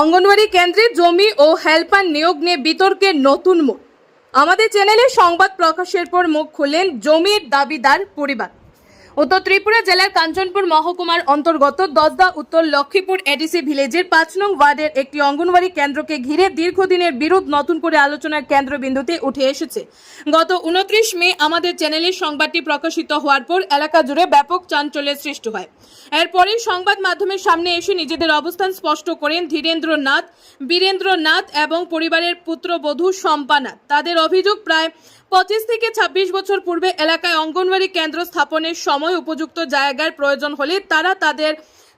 অঙ্গনওয়াড়ি কেন্দ্রে জমি ও হেল্পার নিয়োগ নিয়ে বিতর্কের নতুন মোড়। আমাদের চ্যানেলে সংবাদ প্রকাশের পর মুখ খুললেন জমির দাবিদার পরিবার। উত্তর ত্রিপুরা জেলার কাঞ্চনপুর মহকুমার অন্তর্গত দসদা উত্তর লক্ষ্মীপুর এডিসি ভিলেজের ৫ নং ওয়ার্ডের একটি অঙ্গনওয়াড়ি কেন্দ্রকে ঘিরে দীর্ঘদিনের বিরোধ নতুন করে আলোচনার কেন্দ্রবিন্দুতে উঠে এসেছে। গত ২৯ মে আমাদের চ্যানেলে সংবাদটি প্রকাশিত হওয়ার পর এলাকা জুড়ে ব্যাপক চাঞ্চল্যের সৃষ্টি হয়। এরপরেই সংবাদ মাধ্যমের সামনে এসে নিজেদের অবস্থান স্পষ্ট করেন বীরেন্দ্রনাথ এবং পরিবারের পুত্রবধূ শম্পা নাথ। তাদের অভিযোগ, প্রায় ২৫ থেকে ২৬ বছর পূর্বে এলাকায় অঙ্গনওয়াড়ি কেন্দ্র স্থাপনের সময় উপযুক্ত জায়গার প্রয়োজন হলে তারা তাদের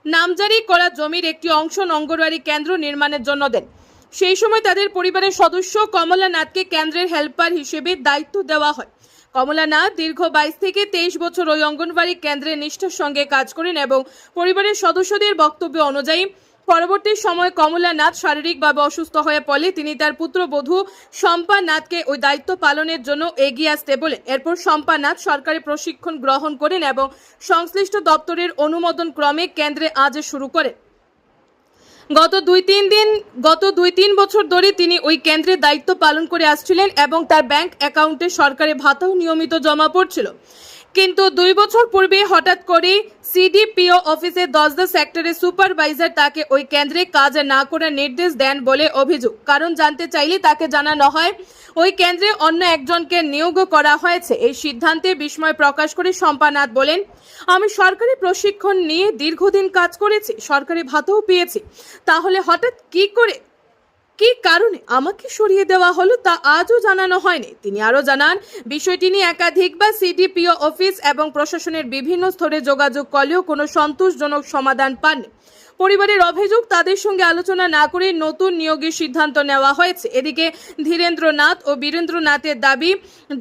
নামজারি করা জমির একটি অংশ অঙ্গনওয়াড়ি কেন্দ্র নির্মাণের জন্য দেন। সেই সময় তাদের পরিবারের সদস্য কমলা নাথকে কেন্দ্রের হেল্পার হিসেবে দায়িত্ব দেওয়া হয়। কমলা নাথ দীর্ঘ ২২ থেকে ২৩ বছর ওই অঙ্গনওয়াড়ি কেন্দ্রে নিষ্ঠার সঙ্গে কাজ করেন এবং পরিবারের সদস্যদের বক্তব্য অনুযায়ী পরবর্তী সময় কমলা নাথ শারীরিকভাবে অসুস্থ হয়ে পড়লে তিনি তার পুত্রবধূ শম্পা নাথকে ওই দায়িত্ব পালনের জন্য এগিয়ে আসতে বলেন। এরপর শম্পা নাথ সরকারি প্রশিক্ষণ গ্রহণ করেন এবং সংশ্লিষ্ট দপ্তরের অনুমোদন ক্রমে কেন্দ্রে আজ শুরু করেন। গত দুই তিন বছর ধরে তিনি ওই কেন্দ্রে দায়িত্ব পালন করে আসছিলেন এবং তার ব্যাংক অ্যাকাউন্টে সরকারি ভাতাও নিয়মিত জমা পড়ছিল। কিন্তু ২ বছর পূর্বে হঠাৎ করে সিডিপিও অফিসে দসদা সেক্টরের সুপারভাইজার তাকে ওই কেন্দ্রে কাজ না করার নির্দেশ দেন বলে অভিযোগ। কারণ জানতে চাইলে তাকে জানানো হয় ওই কেন্দ্রে অন্য একজনকে নিয়োগ করা হয়েছে। এই সিদ্ধান্তে বিস্ময় প্রকাশ করে শম্পা নাথ বলেন, আমি সরকারি প্রশিক্ষণ নিয়ে দীর্ঘদিন কাজ করেছি, সরকারি ভাতাও পেয়েছি, তাহলে হঠাৎ কি কারণে আমাকে সরিয়ে দেওয়া হলো তা আজও জানানো হয়নি। তিনি আরও জানান, বিষয়টি নিয়ে একাধিকবার সিডিপিও অফিস এবং প্রশাসনের বিভিন্ন স্তরে যোগাযোগ করলেও কোনো সন্তোষজনক সমাধান পাননি। পরিবারের অভিযোগ, তাদের সঙ্গে আলোচনা না করে নতুন নিয়োগের সিদ্ধান্ত নেওয়া হয়েছে। এদিকে ধীরেন্দ্রনাথ ও বীরেন্দ্রনাথের দাবি,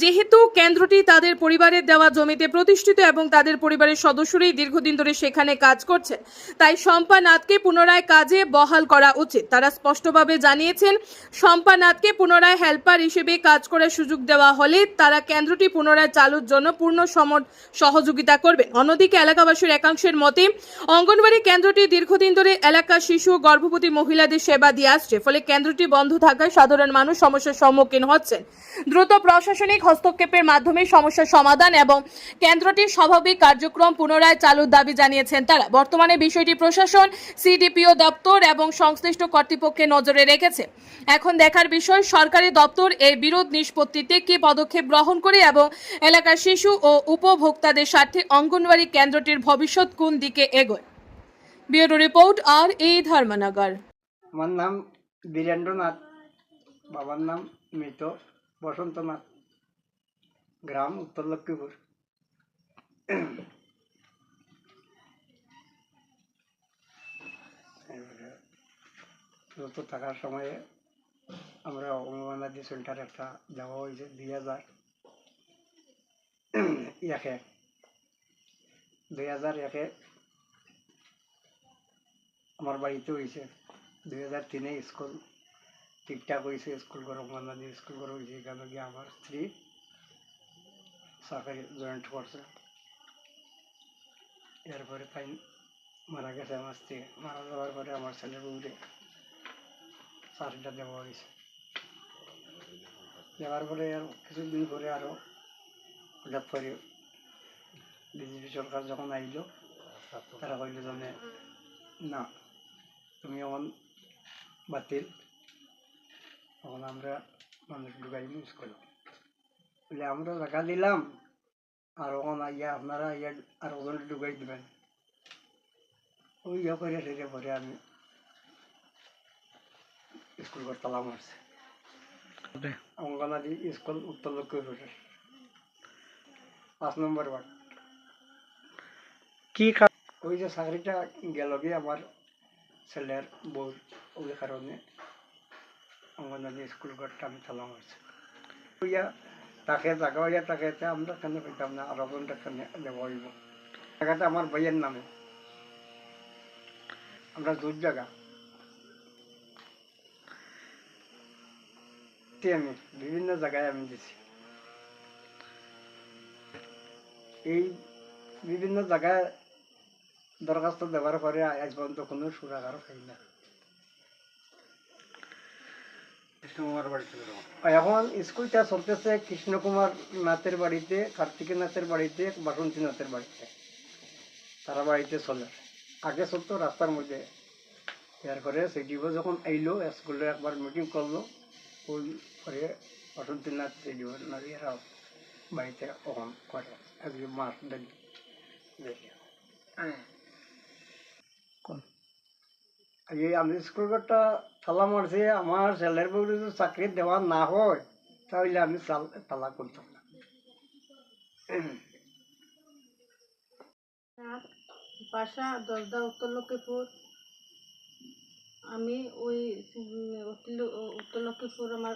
যেহেতু কেন্দ্রটি তাদের পরিবারের দেওয়া জমিতে প্রতিষ্ঠিত এবং তাদের পরিবারের সদস্যরাই দীর্ঘদিন ধরে সেখানে কাজ করছেন, তাই শম্পা নাথকে পুনরায় কাজে বহাল করা উচিত। তারা স্পষ্টভাবে জানিয়েছেন, শম্পা নাথকে পুনরায় হেল্পার হিসেবে কাজ করার সুযোগ দেওয়া হলে তারা কেন্দ্রটি পুনরায় চালুর জন্য পূর্ণ সহযোগিতা করবেন। অন্যদিকে এলাকাবাসীর একাংশের মতে, অঙ্গনওয়াড়ি কেন্দ্রটি দীর্ঘদিন ধরে এলাকার শিশু ও গর্ভবতী মহিলাদের সেবা দিয়ে আসছে, ফলে কেন্দ্রটি বন্ধ থাকায় সাধারণ মানুষ সমস্যার সম্মুখীন হচ্ছেন। দ্রুত প্রশাসনিক হস্তক্ষেপের মাধ্যমে সমস্যার সমাধান এবং কেন্দ্রটির স্বাভাবিক কার্যক্রম পুনরায় চালুর দাবি জানিয়েছেন তারা। বর্তমানে বিষয়টি প্রশাসন, সিডিপিও দপ্তর এবং সংশ্লিষ্ট কর্তৃপক্ষের নজরে রেখেছে। এখন দেখার বিষয়, সরকারি দপ্তর এই বিরোধ নিষ্পত্তিতে কি পদক্ষেপ গ্রহণ করে এবং এলাকার শিশু ও উপভোক্তাদের স্বার্থে অঙ্গনওয়াড়ি কেন্দ্রটির ভবিষ্যৎ কোন দিকে এগোয়। Bureau report, R A. ধর্মনগর। আমার নাম বীরেন্দ্রনাথ, বাবার নাম মৃত বসন্তনাথ, গ্রাম উত্তর লক্ষ্মীপুর। নতুন থাকার সময়ে আমরা অঙ্গনওয়াড়ি সেন্টার একটা যাওয়া হয়েছে 2001-এ আমার বাড়িতে হয়েছে। 2003-এ স্কুল ঠিকঠাক হয়েছে, স্কুল ঘর অঙ্গনওয়াড়ি স্কুল ঘর হয়েছে। এখানে গিয়ে আমার স্ত্রী চাকরি জয়েন্ট করছে। এরপরে তাই মারা গেছে। আমার স্ত্রী মারা যাওয়ার পরে আমার ছেলের বউরে চাকরিটা দেওয়া হয়েছে। দেওয়ার পরে আর কিছুদিন পরে আরও হঠাৎ করে বিজেপি সরকার যখন আইল, তারা কইল যে না, তুমি এখন বাতিল, তখন আমরা মানুষ ঢুকাই স্কুল বলে আমরা জায়গা দিলাম, আর ওখানে আইয়া আপনারা আইয়া আর ওখানে ঢুকাই দেবেন। ওই করে সেটা পরে আমি স্কুল ঘর তালা মারছে। অঙ্গনাদি স্কুল উত্তর লক্ষ্মীপুরের 5 নম্বর ওয়ার্ড। কি ওই যে চাকরিটা গেল গিয়ে আমার ছেলের বউ, ওই কারণে অঙ্গনাদি স্কুল ঘরটা আমি তালা মারছি। ওইয়া তাকে জায়গা হইয়া তাকে আমরা কেন পেতাম না, আর ওখানটা দেওয়া হইব। জায়গাটা আমার ভাইয়ের নামে, আমরা 2 জায়গা আমি বিভিন্ন জায়গায় আমি দিছি। এই বিভিন্ন জায়গায় দরখাস্ত দেওয়ার পরে আজ পর্যন্ত কোনো সুরাগারও খাই না। কৃষ্ণকুমার বাড়ি ছিল তখন। এখন স্কুলটা চলতেছে কৃষ্ণকুমার নাথের বাড়িতে, কার্তিকের নাথের বাড়িতে, বাসন্তী নাথের বাড়িতে, তারা বাড়িতে চলে। আগে চলতো রাস্তার মধ্যে। এরপরে সিডিও যখন আইলো স্কুলে একবার মিটিং করলো, ওই পরে বাসন্তীনাথ সিডিও নারীরা বাড়িতে ওখান করে আজকে মাস দেখি দেখি এই আমি স্কুলটা তালা মারছি। আমার ছেলের বউ যদি চাকরি দেওয়া না হয় তাহলে আমি তালা করতাম না। বাসা দশদা উত্তর লক্ষ্মীপুর। আমি ওই উত্তর লক্ষ্মীপুর আমার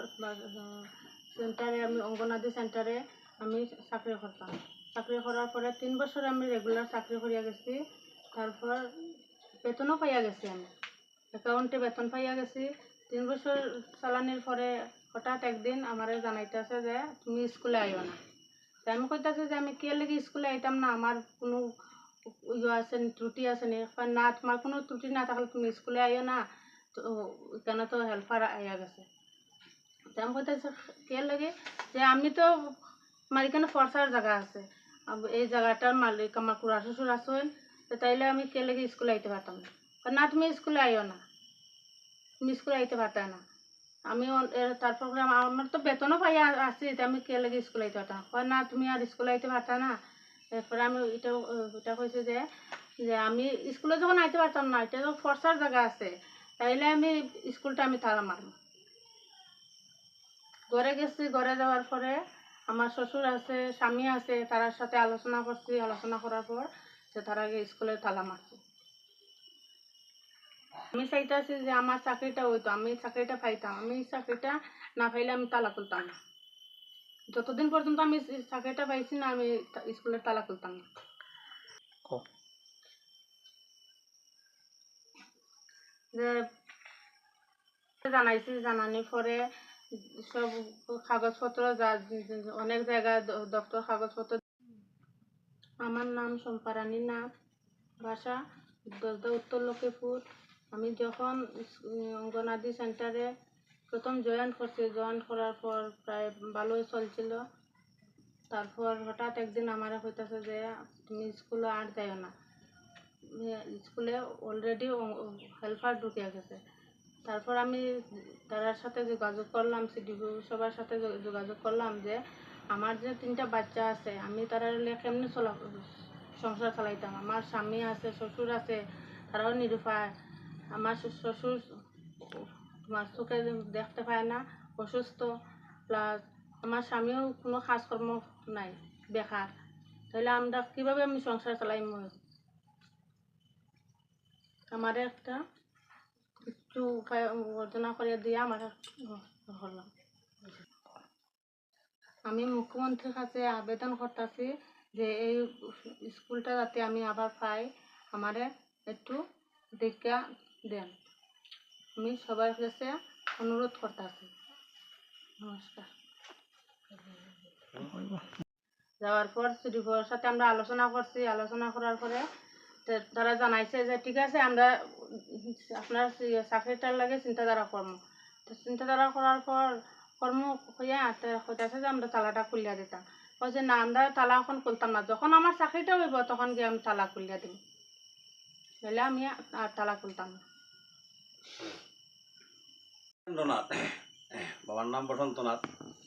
সেন্টারে, আমি অঙ্গনাদি সেন্টারে আমি চাকরি করতাম। চাকরি করার পরে 3 বছর আমি রেগুলার চাকরি করিয়া গেছি। তারপর বেতনও পাইয়া গেছি, আমি অ্যাকাউন্টে বেতন পাইয়া গেছি। 3 বছর চালানির পরে হঠাৎ একদিন আমার জানাইতেছে যে তুমি স্কুলে আইও না। তো আমি কইতাছি যে আমি কে লেগে স্কুলে আইতাম না, আমার কোনো ইয়ে আছে ত্রুটি আছে নি? না, তোমার কোনো ত্রুটি না থাকলে তুমি স্কুলে আইও না, তো কেন তো হেল্পার আইয়া গেছে। তো আমি কইতাছি কে লাগে যে আমি তো আমার এখানে ফর্সার জায়গা আছে, এই জায়গাটার মালিক আমার কুড়া শ্বশুর আসেন, তো তাইলে আমি কে লেগে স্কুলে আইতে পারতাম না। না, তুমি স্কুলে আইও না, তুমি স্কুলে আইতে পারতাম না। আমি তারপর আমার তো বেতনও পাইয়া আসছি, আমি কে লেগে স্কুলে আইতে পারতাম না। না, তুমি আর স্কুলে আইতে পারতাম না। এরপরে আমি এটা কইছি যে আমি স্কুলে যখন আইতে পারতাম না, এটা তো ফর্সার জায়গা আছে, তাইলে আমি স্কুলটা আমি তালা মারব। ঘরে গেছি, ঘরে যাওয়ার পরে আমার শ্বশুর আছে, স্বামী আছে, তার সাথে আলোচনা করছি। আলোচনা করার পর যে তারা স্কুলে তালা মারছে। আমি চাইতেছি যে আমার চাকরিটা হইতো, আমি চাকরিটা পাইতাম। আমি চাকরিটা না পাইলে আমি তালা খুলতাম না। যতদিন পর্যন্ত আমি চাকরিটা পাইছি না, আমি স্কুলের তালা খুলতাম না। যে জানাইছি, জানানোর পরে সব কাগজপত্র অনেক জায়গায় দপ্তর কাগজপত্র। আমার নাম সম্পারানী নাথ, বাসা দশদা উত্তর লক্ষ্মীপুর। আমি যখন অঙ্গনাদি সেন্টারে প্রথম জয়েন করছি, জয়েন করার পর প্রায় ভালোই চলছিল। তারপর হঠাৎ একদিন আমার হইতেছে যে তুমি স্কুলে আর যাইও না, স্কুলে অলরেডি হেল্পার ঢুকে গেছে। তারপর আমি তার সাথে যোগাযোগ করলাম, সিডিপি সবার সাথে যোগাযোগ করলাম যে আমার যে 3টা বাচ্চা আছে, আমি তারা কেমনি সংসার চালাইতাম। আমার স্বামী আছে, শ্বশুর আছে, তারাও নিরুপায়। আমার শ্বশুর তোমার চোখে দেখতে পায় না, অসুস্থ, প্লাস আমার স্বামীও কোনো কাজকর্ম নাই, বেকার। তাহলে আমরা কীভাবে আমি সংসার চালাইম? আমার একটা একটু উপায় অর্জনা করে দিয়ে আমার হলাম। আমি মুখ্যমন্ত্রীর কাছে আবেদন করতেছি যে এই স্কুলটা যাতে আমি আবার পাই, আমারে একটু দেখা দেন। আমি সবার কাছে অনুরোধ করতেছি। নমস্কার। যাওয়ার পর সিডিওর সাথে আমরা আলোচনা করছি। আলোচনা করার পরে তারা জানাইছে যে ঠিক আছে, আমরা আপনার চাকরিটার লাগে চিন্তাধারা করবো। তো চিন্তাধারা করার পর কর্ম হইয়া হইতেছে যে আমরা তালাটা খুলিয়া দিতাম। বলছে না, আমরা তালা এখন খুলতাম না, যখন আমার চাকরিটা হইব তখন গিয়ে আমি তালা খুলিয়া দিই। তাহলে আমি আর তালা খুলতাম না। বসন্তনাথ, বাবার নাম বসন্তনাথ,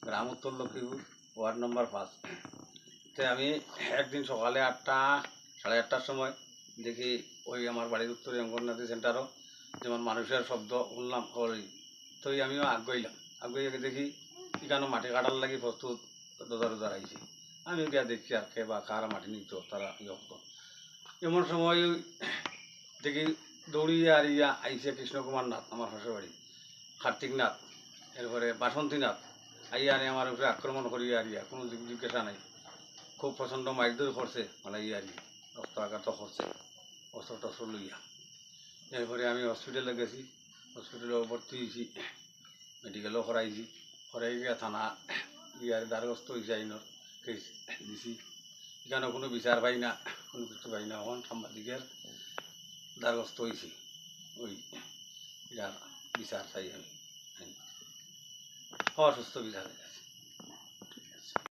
গ্রাম উত্তর লক্ষ্মীপুর, ওয়ার্ড নম্বর 5। তো আমি একদিন সকালে 8টা সাড়ে 8টার সময় দেখি ওই আমার বাড়ির উত্তরে অঙ্গনওয়াড়ি সেন্টারও যেমন মানুষের শব্দ শুনলাম। তো আমিও আগে দেখি এখানে মাটি কাটার লাগি প্রস্তুত দোদার আইছি। আমি গিয়া দেখছি আর কে বা কারা মাটি নিত, তারা করতো। এমন সময় দেখি দৌড়িয়ে আর আইসে কৃষ্ণকুমার নাথ, আমার শ্বশুর বাড়ি, কার্তিক নাথ, এরপরে বাসন্তী নাথ আইয়া আনে আমার উপরে আক্রমণ করিয়া কোনো জিজ্ঞাসা নাই। খুব প্রচণ্ড মারধর করছে, মানে রক্তাঘাত করছে, অস্ত্র টস্ত্র লইয়া। এরপরে আমি হসপিটালে গেছি, হসপিটালে ভর্তি হয়েছি, মেডিকেলও করাইছি। করাই গিয়া থানা দ্বারস্থ হয়েছে, আইনের কেস দিছি। এখানে কোনো বিচার পাই না, কোনো কিছু পাই না। এখন সাংবাদিকের দ্বারস্থ হয়েছি, ওই বিচার চাই আমি। অসুস্থ বিছানায় আছে।